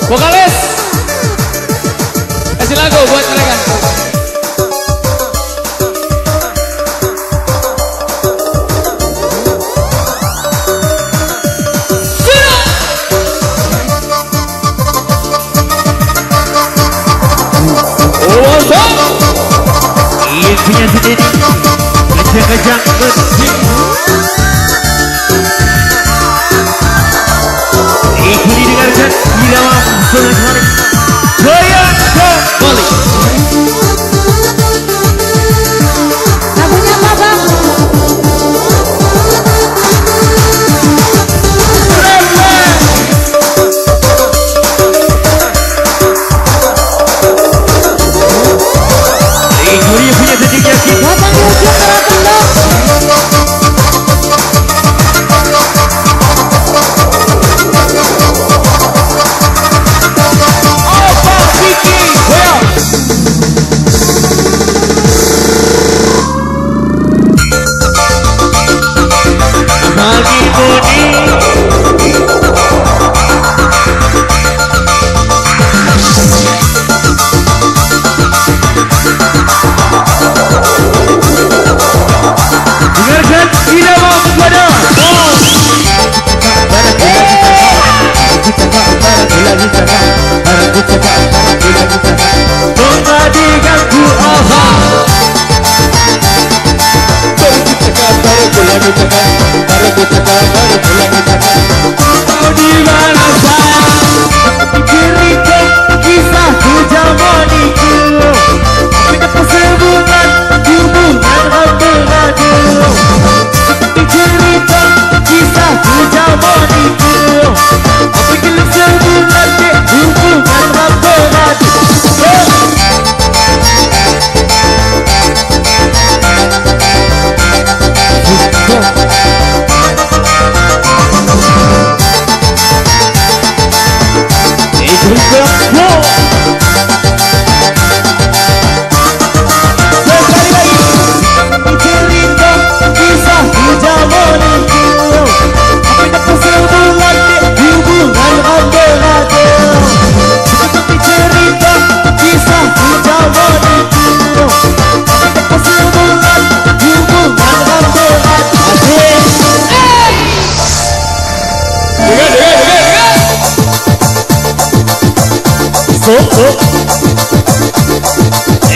Vokalis, kasih lagu buat mereka. Punya sendiri kejang-kejang bersih ikuti dengarkan di dalam sore goyang kembali lagunya apa bang? ikuti punya sendiri yakin Datang di ujung datang dong.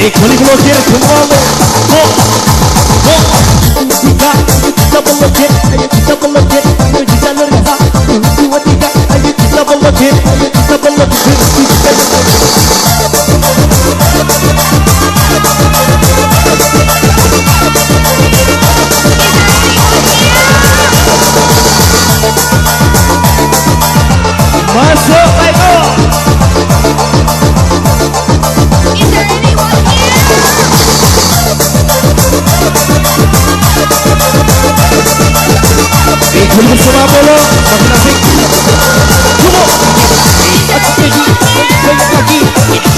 एक होली को लोग सुनवा लो tiga kita melejit ayo kita melejit ayo kita lerga 1 2 3 ayo kita melejit ayo kita melejit masuk ayo Ikut semua bola, makin asik. Semua. Aku jadi banyak lagi.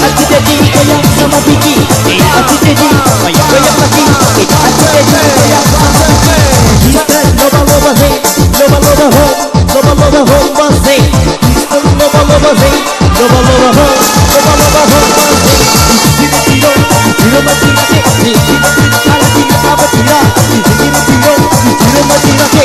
Aku jadi goyang sama Biki. Aku jadi banyak lagi. Aku jadi goyang sama Biki. Kita loba-loba hey, loba-loba ho, loba-loba ho masih. Kita loba-loba hey, loba-loba ho, loba-loba ho masih. Kita tiro mati lagi. Kita ala kita apa tira. Kita tiro mati lagi.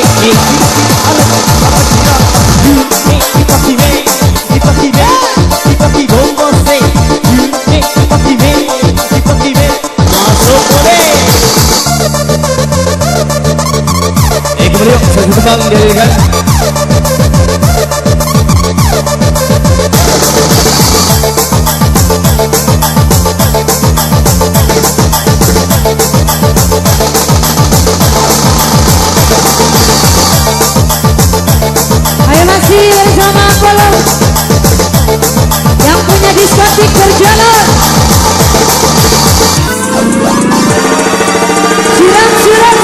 Saya tebang dia kan. Ayo masih bersama Apollo yang punya diskotik berjalan. Siram.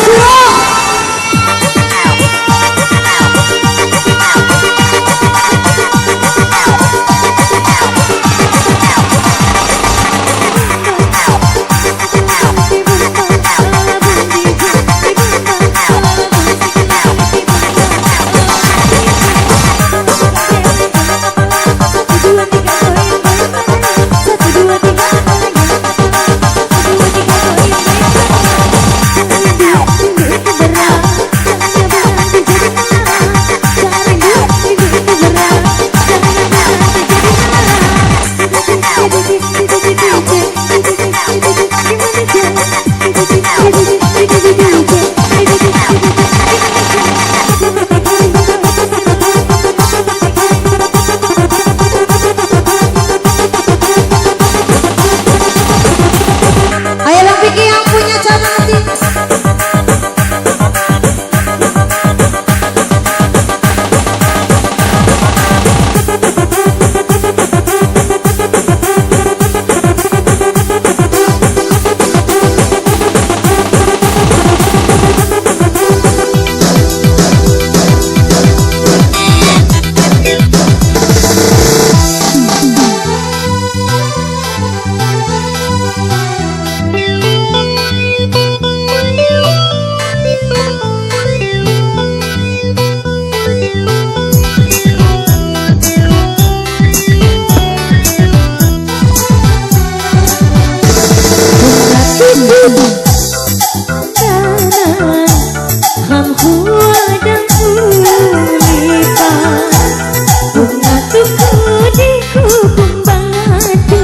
Sudi ku kumbang hati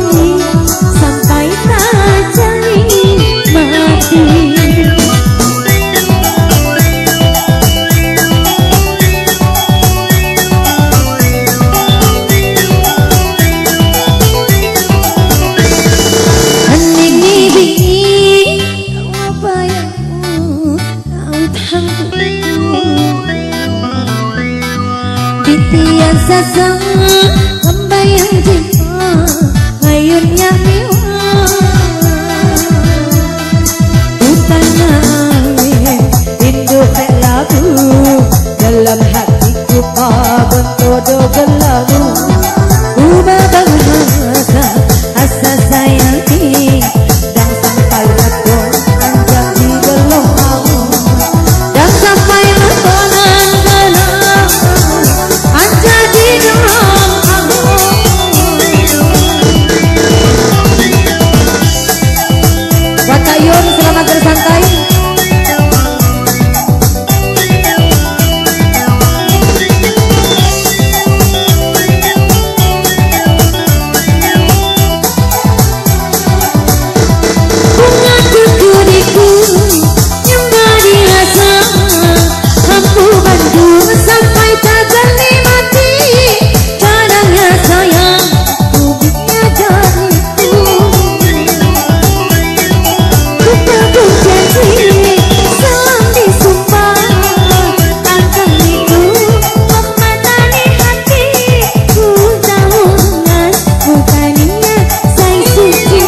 sampai tak jadi mati. Hening ini apa yang kau tahu? Titian sasa membayang jiwa ngayunnya mewah. Bukan angin rindu lagu dalam hatiku bentodo gelagu. Ubah bahasa asa sayangi dan sampai lakon anjang di gelong aku. Dan sampai lakon anjang di gelong aku. Buat Kak Yun, selamat bersantai. Bunga kekuniku yang dari rasa mampu bantu sampai tak ternikmati. Kadangnya sayang tubuhnya jadiku. Ku teguh janji salam disumpah akan itu mematani hati. Ku tahu mas bukannya saya suci.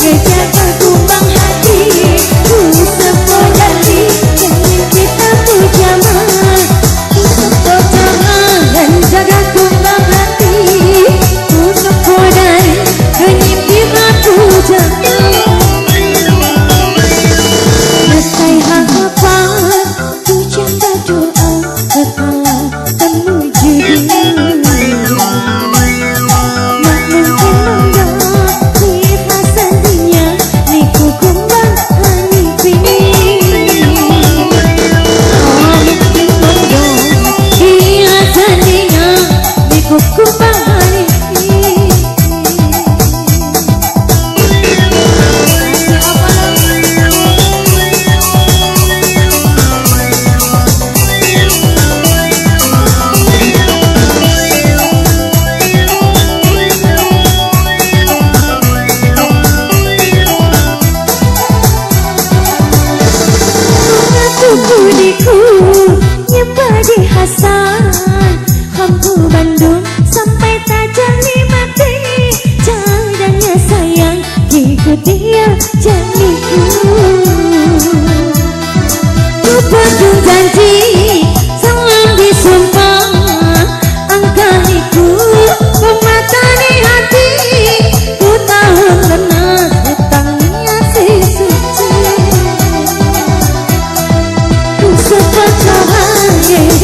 Jaga kumbang hati, ku sepodali ingin kita pujaman. Ku sepodali dan jaga kumbang hati, ku sepodali ingin kita pujaman. Letai harapan, ku jaga doa kekal menuju dia. Budiku yang pada Hasan Hampu Bandung sampai tak jadi mati. Caranya sayang ikut dia jadiku. Ku pegang janji salam disumpah angkaniku mematani hati. Ku tahu kena hutangnya si suci.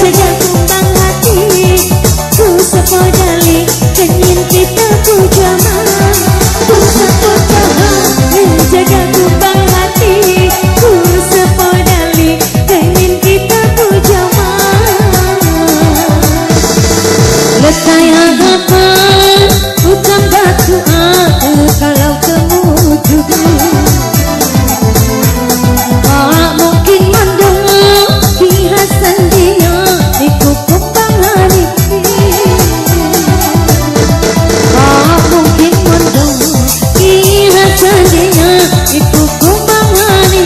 Jaga kumbang hati, ku sepodali ingin kita pujaman. Ku sepodali jaga kumbang hati, ku sepodali ingin kita pujaman. Letai harapan, bukan batu aku kalau kemudian. Tak mungkin mendengar kirasan dia ikut kumbang hati. Tak mungkin mendengar kirasan dia ikut kumbang hati.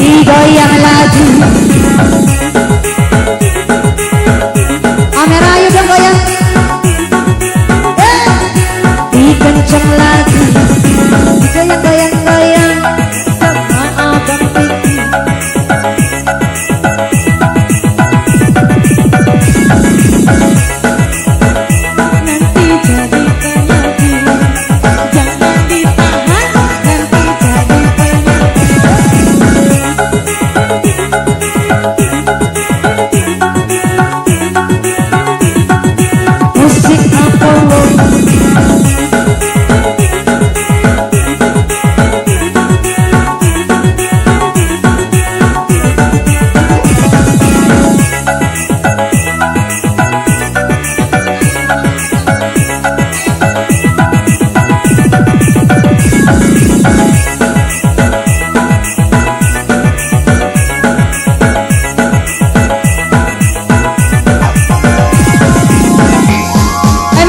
Digoyang lagi. Kamera ayo dong goyang. Dikenceng lagi. Goyang goyang goyang sama abang Piti. Nanti jadikan lagi. Jangan ditahan. Nanti jadikan musik Apollo.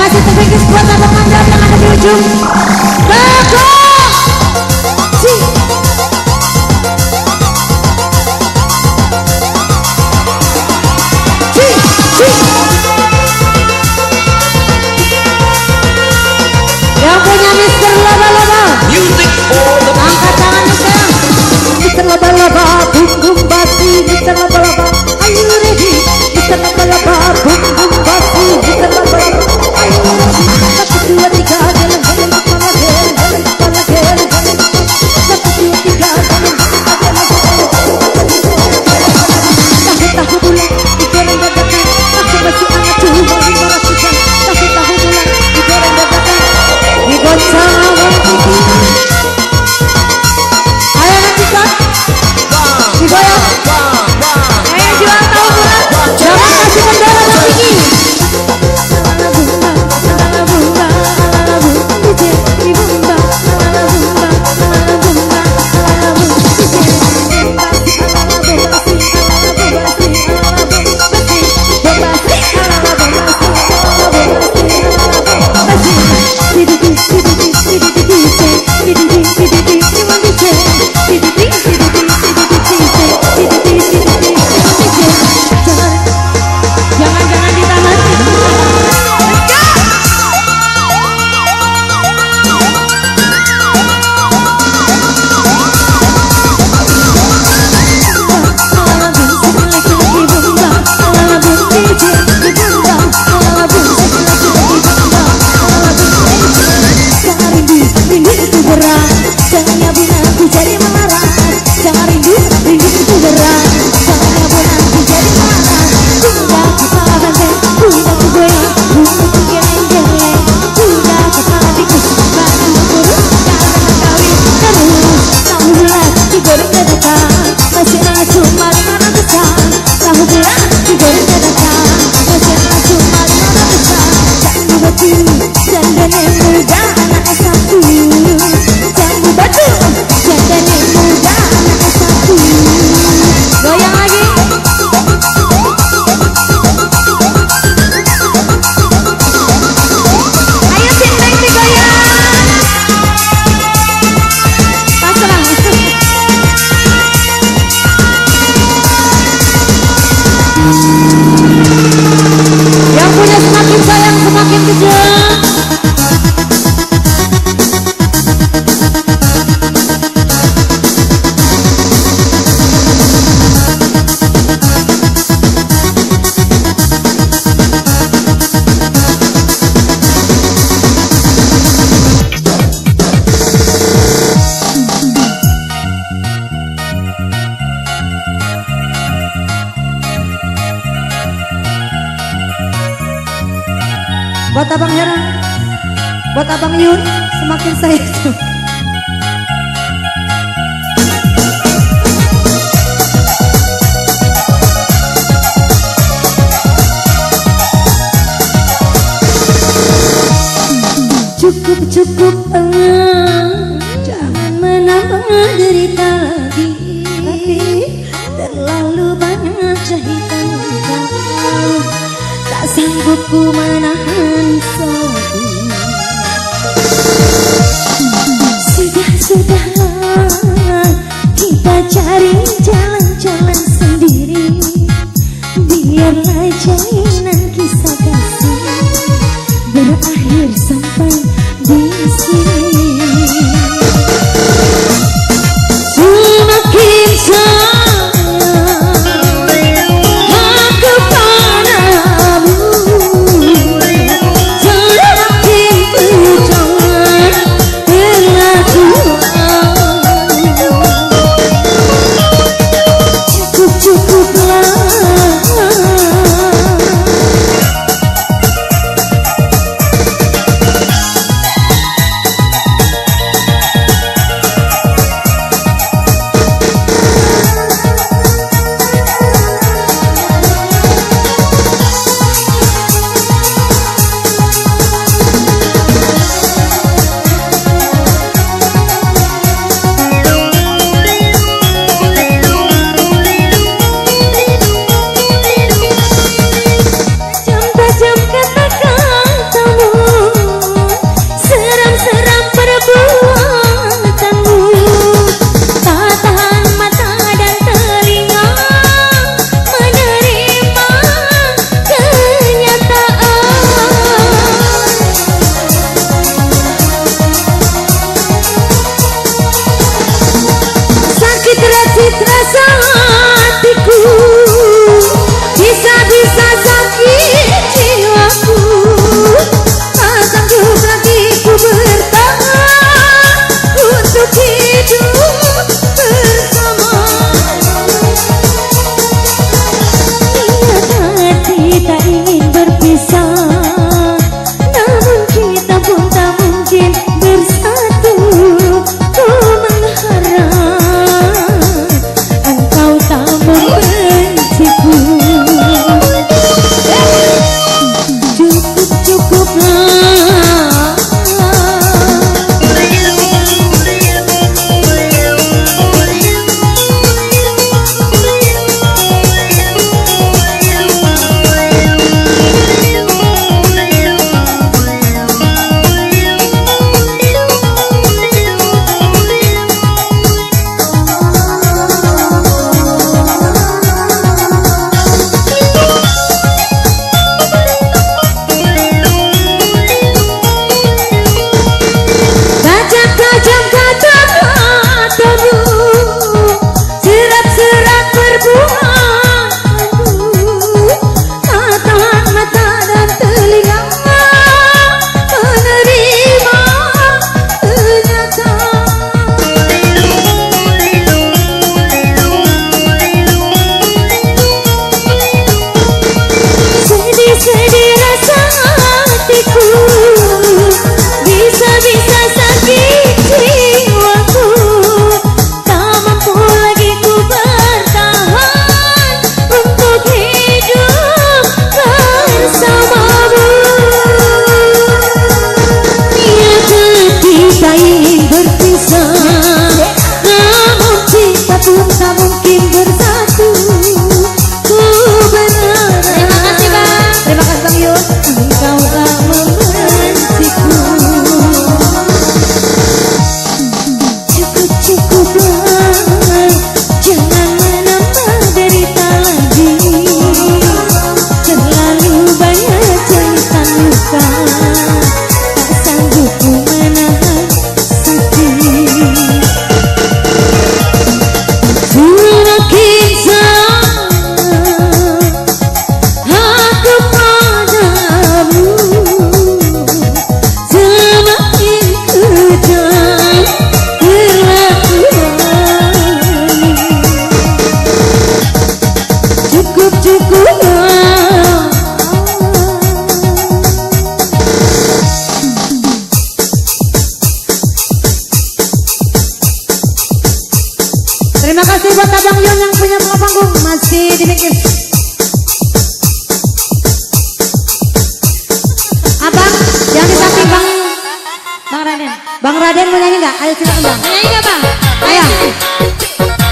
Masih terpikir buat abang Mandap yang ada di ujung. Bagus. Si. Yang punya Mister Laba-Laba. Angkat tangannya sekarang. Mister Laba-Laba, bum bum basi. Mister Laba-Laba, are you ready? Mister Laba-Laba, bum bum basi. Mister Laba-Laba. Satu dua tiga jalan jalan kepala jalan jalan kepala jalan jalan. Satu dua tiga jalan jalan tahu bulan digoreng dadakan. Aku masih anak cuma 500 jam. Tahu bulan digoreng dadakan. Digoncang awal Piti. Ayo nanti kan digoyang. Ayo jual tahu bulan. Jangan kasih kendala Bang Piti. Jangan ditahan. Jangan yang muda anak S1. Buat Abang Hera, buat Abang Yun, semakin saya cukup jangan menambah derita lagi, terlalu banyak jahitan tak sanggup ku menahan sabu. Sudahlah kita cari jalan-jalan sendiri, biarlah jalinan kisah kasih berakhir sampai di sini. Semakin sayang aku padamu, semakin perjuangan berlaku. Cukuplah. Rasa hatiku bisa-bisa sakit jiwaku, tak sanggup lagi ku bertahan untuk hidup bersama. Niat hati tak ingin berpisah, namun kita pun tak mungkin bersatu. Ku mengharap engkau Terima kasih buat Abang Yon yang punya panggung masih dibikin. Abang, yang di samping Bang Raden. Bang Raden mau nyanyi nggak? Ayo silakan Bang. Nyanyi nggak Bang? Ayo,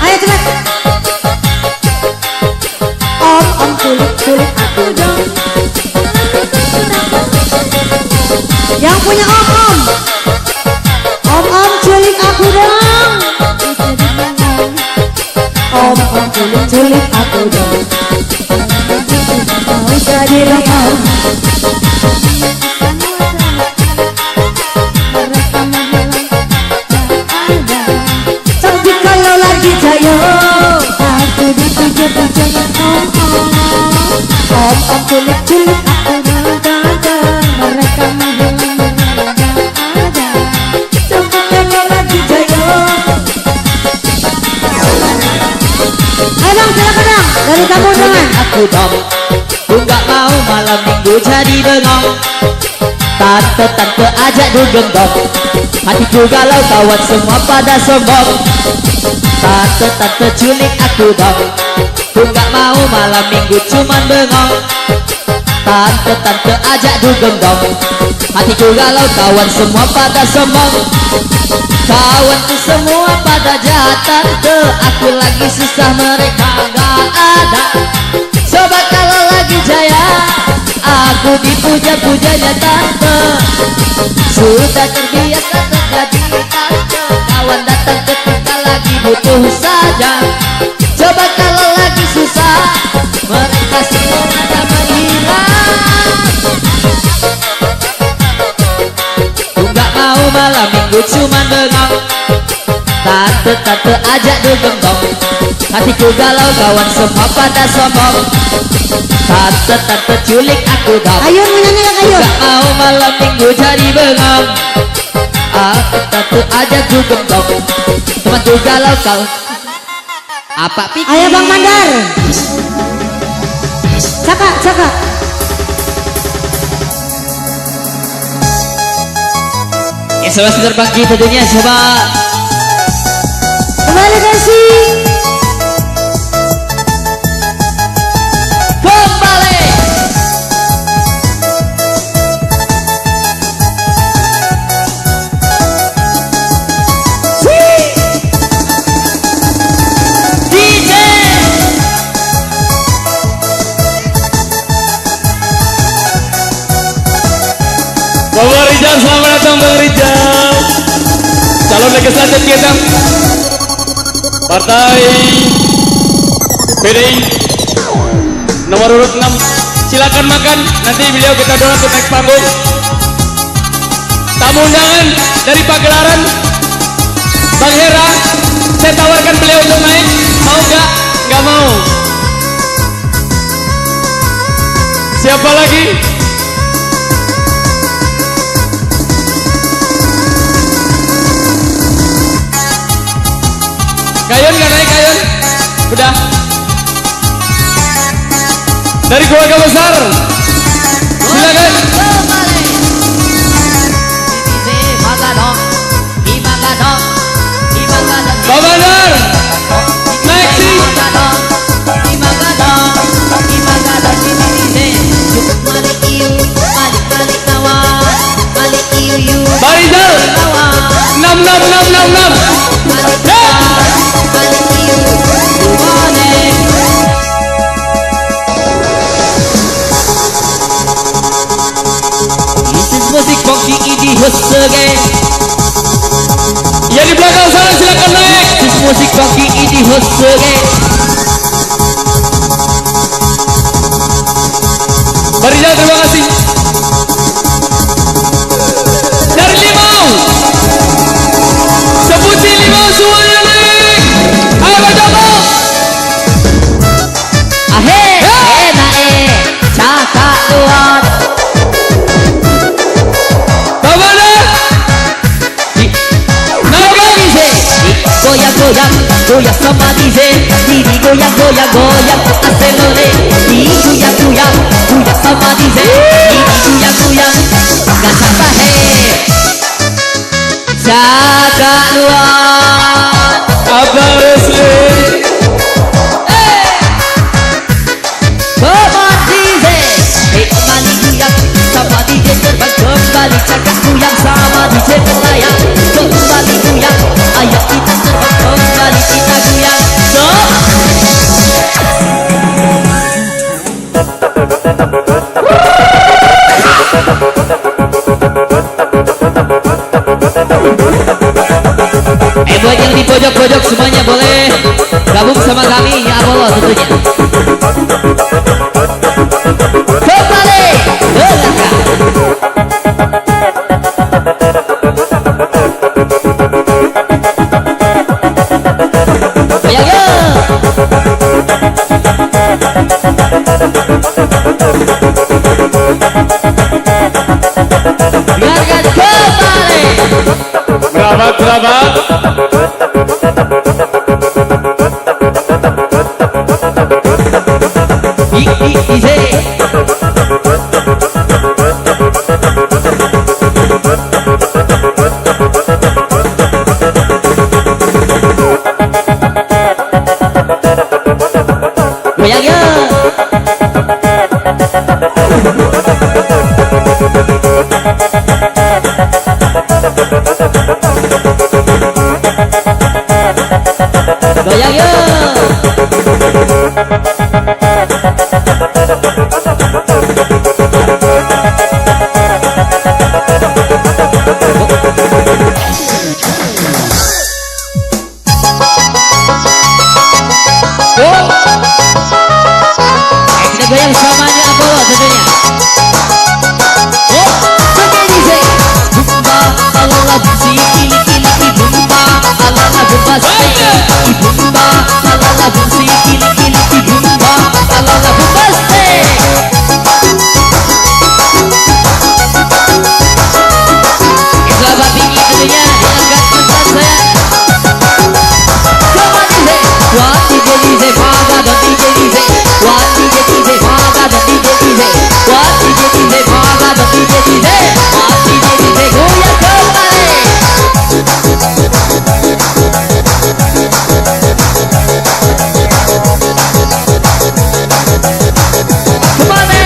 ayo cepat. Om culik aku dong. Yang punya om culik aku dong. Om culik aku dong. Mau jadi rekam. Tapi kalau lagi jaya aku dipuja-puja om culik aku dong. Mereka menghilang ada. Tapi kalau lagi jaya. Ayo Bang, silakan Bang. Dari kamu dengan Aku dong, ku gak mau malam minggu jadi bengong. Tante ajak dugem dong, hatiku galau kawan semua pada sombong. Tante culik aku dong, ku gak mau malam minggu cuman bengong. Tante ajak dugem dong, hatiku galau kawan semua pada sombong. Kawanku semua pada jahat tante, aku lagi susah mereka gak ada. Coba kalau lagi jaya, aku dipuja-pujanya tante. Sudah terbiasa terjadi tante, kawan datang ketika lagi butuh saja. Coba kalau lagi susah, mereka semua pada menghilang. Ku gak mau malam minggu cuman bengong. Tante ajak dugem dong, hatiku galau kawan semua pada sombong. Tante culik aku dong. Ayun menyanyi gak Ayun? Gak mau malam minggu jadi bengong. Tante ajak dugem dong, temanku galau kau. Apa pikir? Ayo Bang Mandar. Cakak. Ya sobat sekitar pagi tentunya coba. Kembali Desi. Kembali. DJ. Bapak Rijal, selamat datang Bang Rijal. Calon legislatif kita Partai PDI nomor urut 6. Silakan makan, nanti beliau kita dorong untuk naik panggung. Tamu undangan dari Pagelaran, Bang Hera, saya tawarkan beliau untuk naik. Mau nggak? Nggak mau. Siapa lagi? Kayun nggak naik Kayun? Udah. Dari keluarga besar, silakan. Bapak Bandar, naik sih. Barizal, 6666. Musik Bongki Idi Husege. Ya di belakang sana silakan naik. Musik Bongki Idi Husege. Barizal, terima kasih. Dari Limau, sebutin Limau semuanya naik. Ayo coba. Ahe, nae, cakak tuan. Bapak Bandar, naik lagi. Goyang, goyang sama DJ. Diri goyang, acelere. Diri goyang sama DJ. Diri goyang, gak sabar he. Cakak tuan. Abang Resli. Buat yang di pojok-pojok semuanya boleh gabung sama kami ya Apollo tentunya. Kembali dengarkan. Ayo yo. Biarkan kembali. Kerabat. Goyang ya. Goyang ya. Kita goyang samanya Apollo tentunya. Pakai DJ. Bumba alala busi kili bumba alala bumba stay. Bumba alala busi kili bumba alala bumba stay. Selamat tinggi tentunya dengarkan pesan saya. Come on DJ. What DJ DJ Paga dan DJ DJ. What DJ DJ Paga dan DJ DJ. What DJ DJ Paga dan DJ DJ. What DJ DJ goyang kembali. Come on man.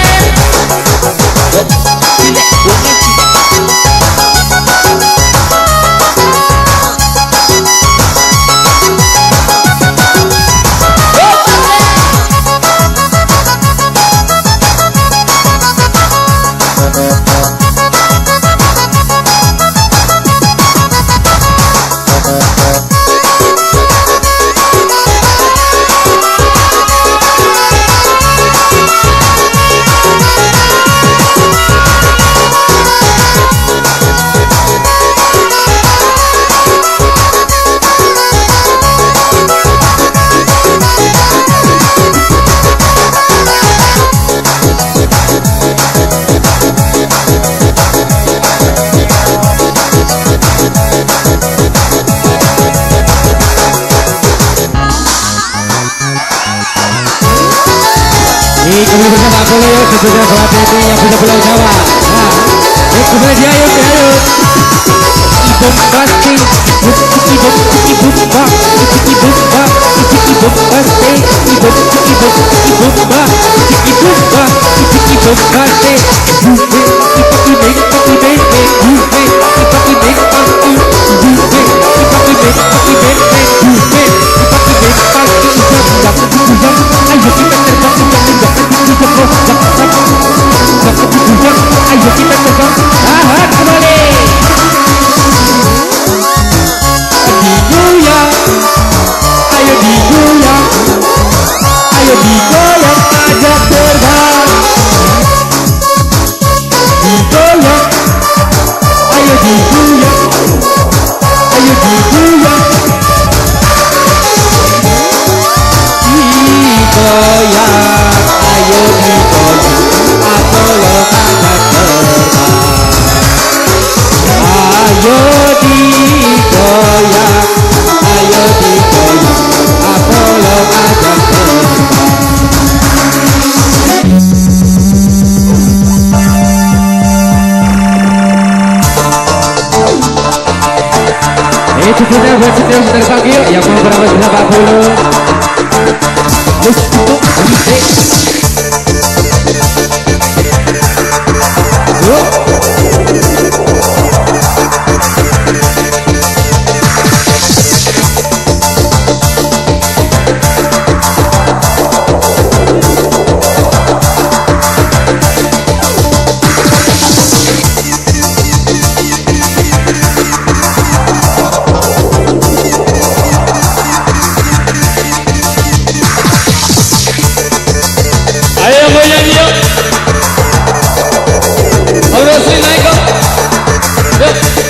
Kembali bersama Apollo ya, tentunya buat ini yang punya Pulau Jawa. Nah, kembali dia yuk. Ibom pasti, ibom bak, ibom pasti, ibom bak, pasti. Ayo kita terbang, tahan kembali. Digoyang, ayo digoyang, ajak terbang. Digoyang, ayo digoyang, Cukupnya buat setiap terbang yuk yang mau berangkat bersama Apollo. Let's go. Sri naik kok. Yuk.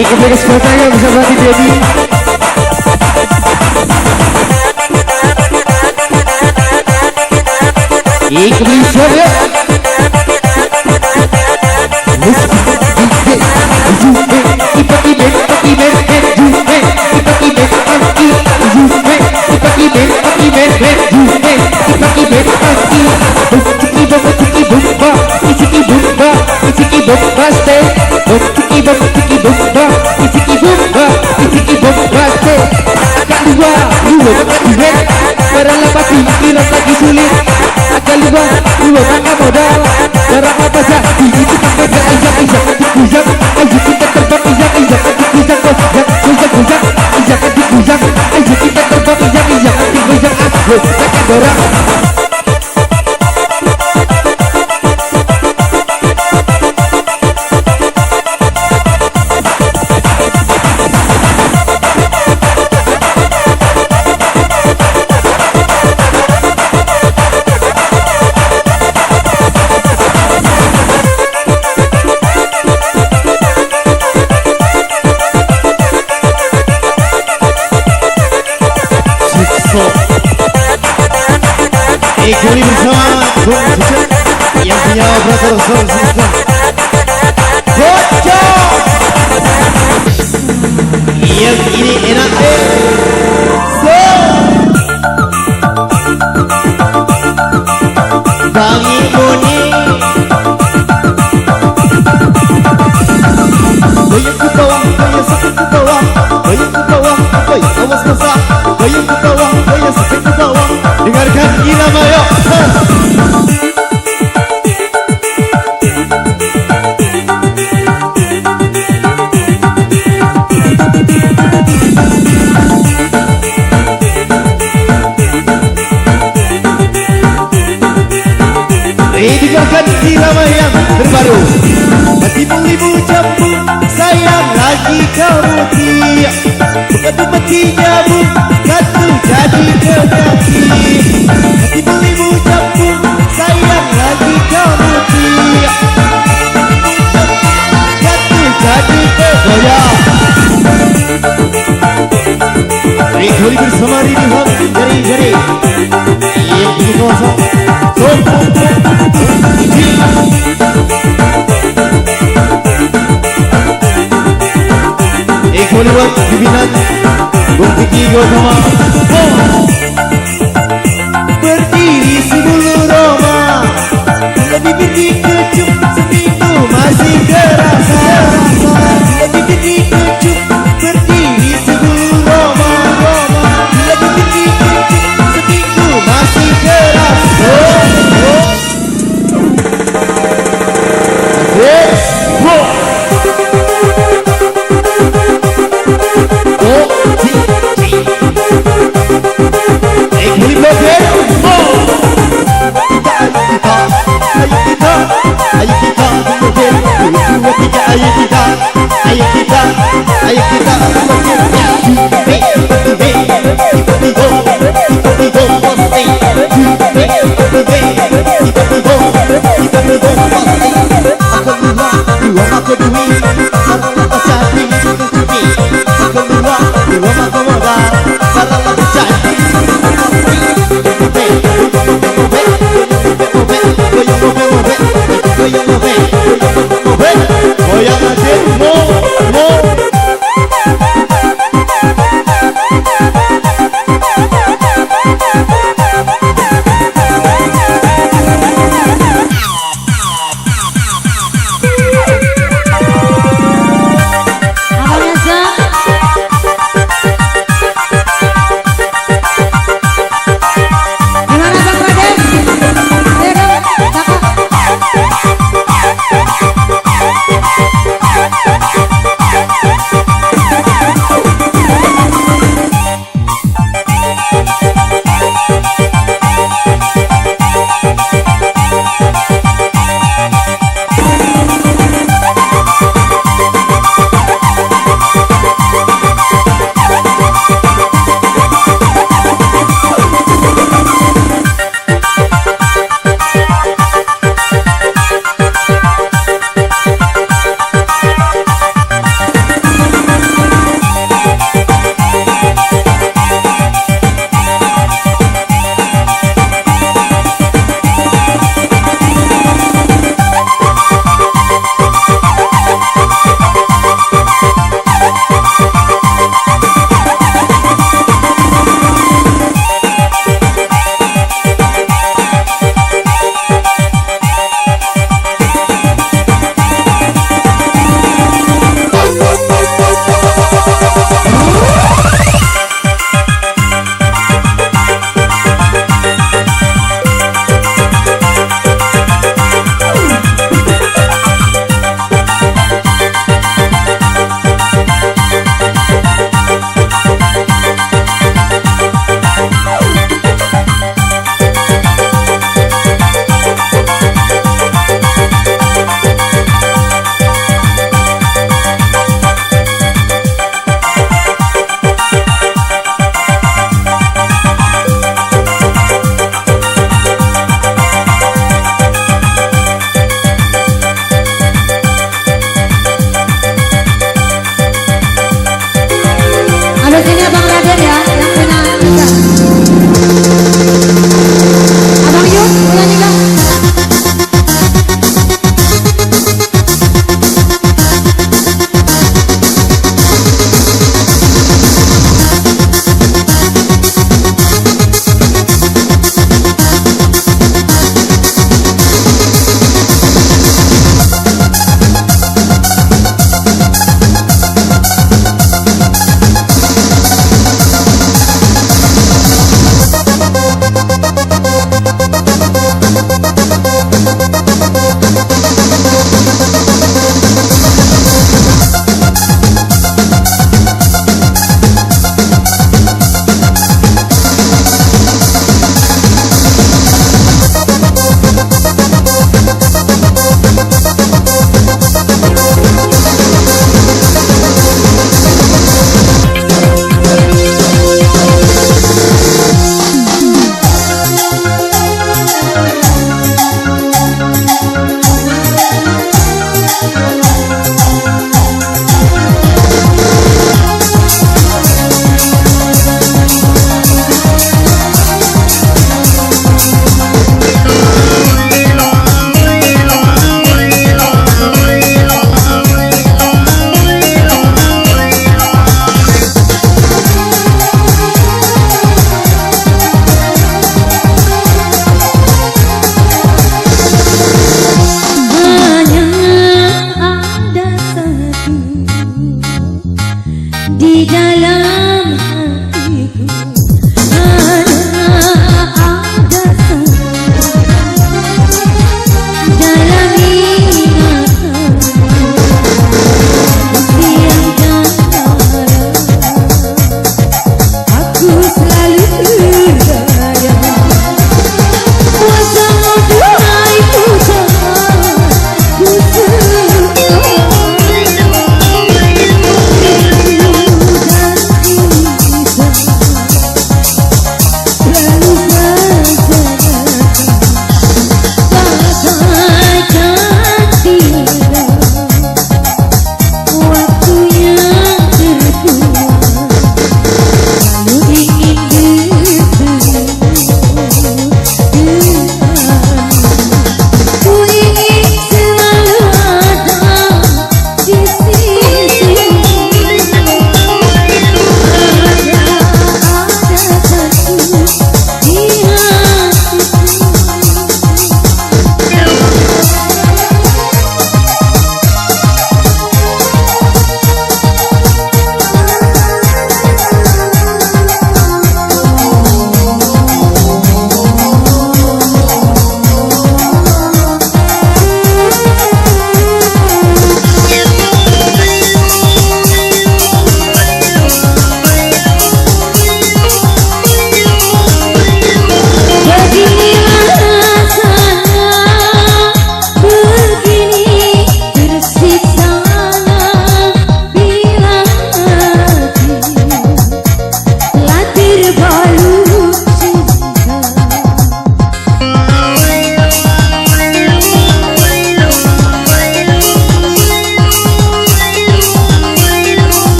एक बेस बताएगा मुसलमानी बेबी एक बीस para la pati ilang lagi sulit agak lupa dua maka modal darah apa saja ini kita kerja ajak dikujak ayo kita terbang ajak dikujak ajak dikujak ayo kita terbang ajak dikujak ayo kita dorang Kembali bersama Bung Cicak yang punya operator sound system Bocor. Yang ini enak Bangi Moni Bayang ke bawah, bayang sakit ke bawah Bayang ke bawah, bayang awas basah Bayang ke bawah, bayang sakit ke bawah Dengarkan irama yuk. Dengarkan irama yang terbaru. Hatimu ibu jambu, sayang lagi kamu tiap. Bukan matinya bu, satu jadi kekaki. Hatimu ibu jambu, sayang lagi kamu tiap. Satu jadi kegoyang. Rekori bersama Rini Hak jari-jari. Yang ini kosong. Ekoliwat pimpinan Bung Kiki Gotama berdiri sebelum Roma lebih berdiri kecup seminggu masih kerasa lebih berdiri kecup berdiri sebelum Roma lebih berdiri kecup seminggu masih kerasa goyang Adit, mo. Abang Esa. Gimana Bang Raden? Ya kan? Kakak.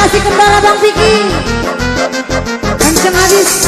Kasih kendala Bang Vicky. Kenceng habis.